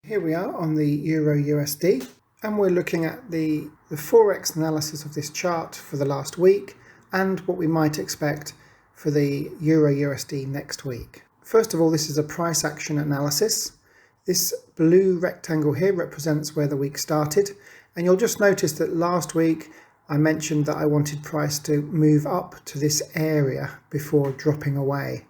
Here we are on the Euro USD, and we're looking at the Forex analysis of this chart for the last week and what we might expect for the Euro USD next week. First of all, this is a price action analysis. This blue rectangle here represents where the week started, and you'll just notice that last week I mentioned that I wanted price to move up to this area before dropping away.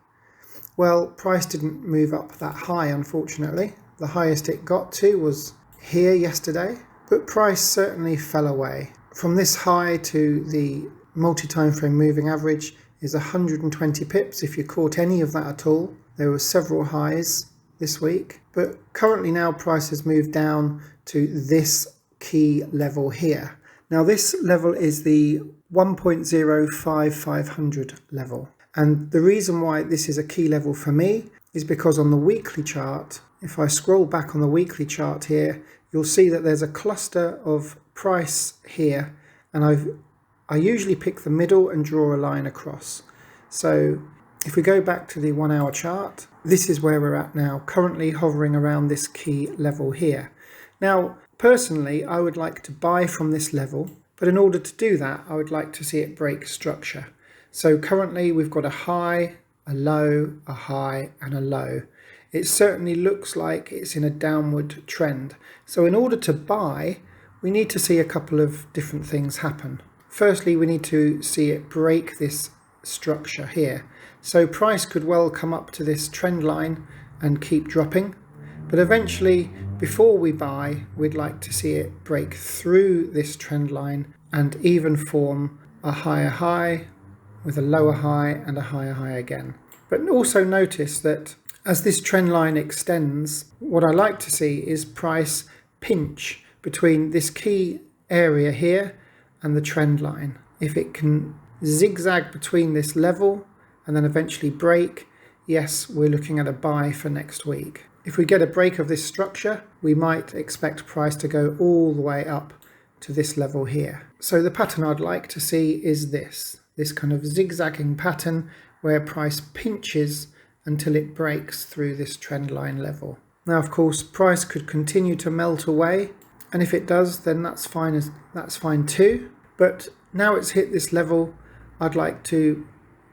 Well, price didn't move up that high, unfortunately. The highest it got to was here yesterday, but price certainly fell away. From this high to the multi-time frame moving average is 120 pips if you caught any of that at all. There were several highs this week, but currently now price has moved down to this key level here. Now this level is the 1.05500 level. And the reason why this is a key level for me is because on the weekly chart, if I scroll back on the weekly chart here, you'll see that there's a cluster of price here, and I usually pick the middle and draw a line across. So if we go back to the 1 hour chart, this is where we're at now, currently hovering around this key level here. Now, personally, I would like to buy from this level, but in order to do that, I would like to see it break structure. So currently we've got a high, a low, a high, and a low. It certainly looks like it's in a downward trend. So in order to buy, we need to see a couple of different things happen. Firstly, we need to see it break this structure here. So price could well come up to this trend line and keep dropping. But eventually, before we buy, we'd like to see it break through this trend line and even form a higher high with a lower high and a higher high again. But also notice that as this trend line extends, what I like to see is price pinch between this key area here and the trend line. If it can zigzag between this level and then eventually break, yes, we're looking at a buy for next week. If we get a break of this structure, we might expect price to go all the way up to this level here. So the pattern I'd like to see is this kind of zigzagging pattern where price pinches until it breaks through this trend line level. Now, of course, price could continue to melt away, and if it does, then that's fine too. But now it's hit this level, I'd like to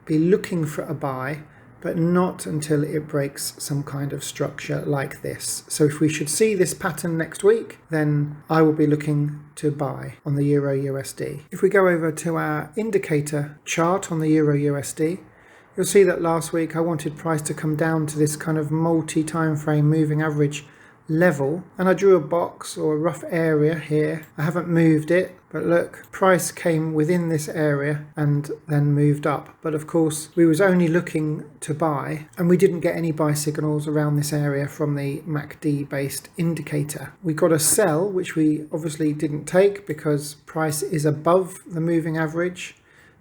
be looking for a buy, but not until it breaks some kind of structure like this. So if we should see this pattern next week, then I will be looking to buy on the Euro USD. If we go over to our indicator chart on the Euro USD, you'll see that last week I wanted price to come down to this kind of multi-time frame moving average level, and I drew a box or a rough area here. I haven't moved it, but look, price came within this area and then moved up. But of course, we was only looking to buy, and we didn't get any buy signals around this area from the MACD based indicator. We got a sell, which we obviously didn't take because price is above the moving average.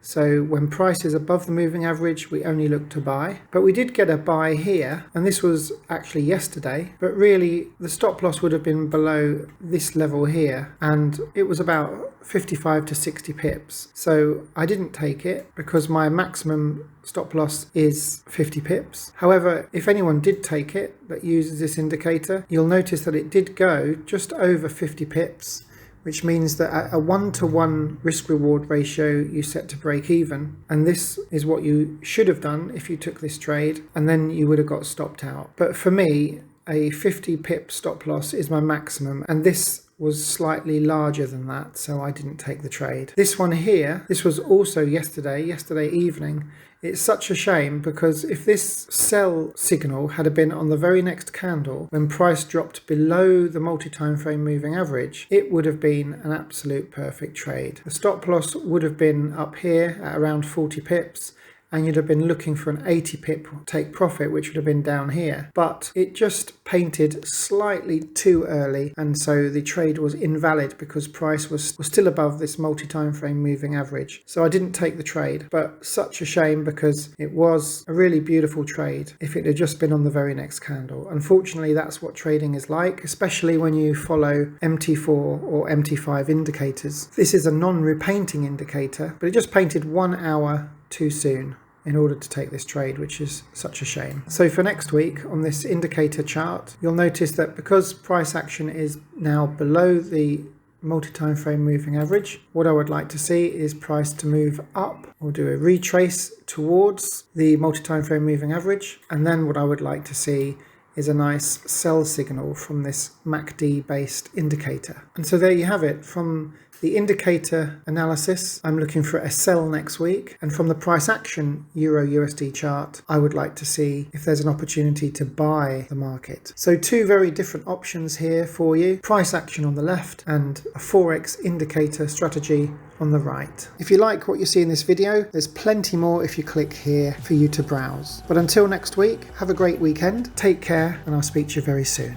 So when price is above the moving average, we only look to buy. But we did get a buy here, and this was actually yesterday, but really the stop loss would have been below this level here, and it was about 55 to 60 pips. So I didn't take it because my maximum stop loss is 50 pips. However, if anyone did take it that uses this indicator, you'll notice that it did go just over 50 pips, which means that at a 1-to-1 risk-reward ratio, you set to break even. And this is what you should have done if you took this trade, and then you would have got stopped out. But for me, a 50 pip stop loss is my maximum, and this was slightly larger than that, so I didn't take the trade. This one here, this was also yesterday evening. It's such a shame because if this sell signal had been on the very next candle when price dropped below the multi-time frame moving average, it would have been an absolute perfect trade. The stop loss would have been up here at around 40 pips, and you'd have been looking for an 80 pip take profit, which would have been down here. But it just painted slightly too early, and so the trade was invalid because price was still above this multi-time frame moving average. So I didn't take the trade, but such a shame because it was a really beautiful trade if it had just been on the very next candle. Unfortunately, that's what trading is like, especially when you follow MT4 or MT5 indicators. This is a non-repainting indicator, but it just painted 1 hour too soon. in order to take this trade, which is such a shame. So for next week on this indicator chart, you'll notice that because price action is now below the multi-time frame moving average, what I would like to see is price to move up or do a retrace towards the multi-time frame moving average, and then what I would like to see is a nice sell signal from this MACD based indicator. And so there you have it. From the indicator analysis, I'm looking for a sell next week, and from the price action Euro USD chart, I would like to see if there's an opportunity to buy the market. So two very different options here for you: price action on the left and a Forex indicator strategy on the right. If you like what you see in this video, there's plenty more if you click here for you to browse. But until next week, have a great weekend, take care, and I'll speak to you very soon.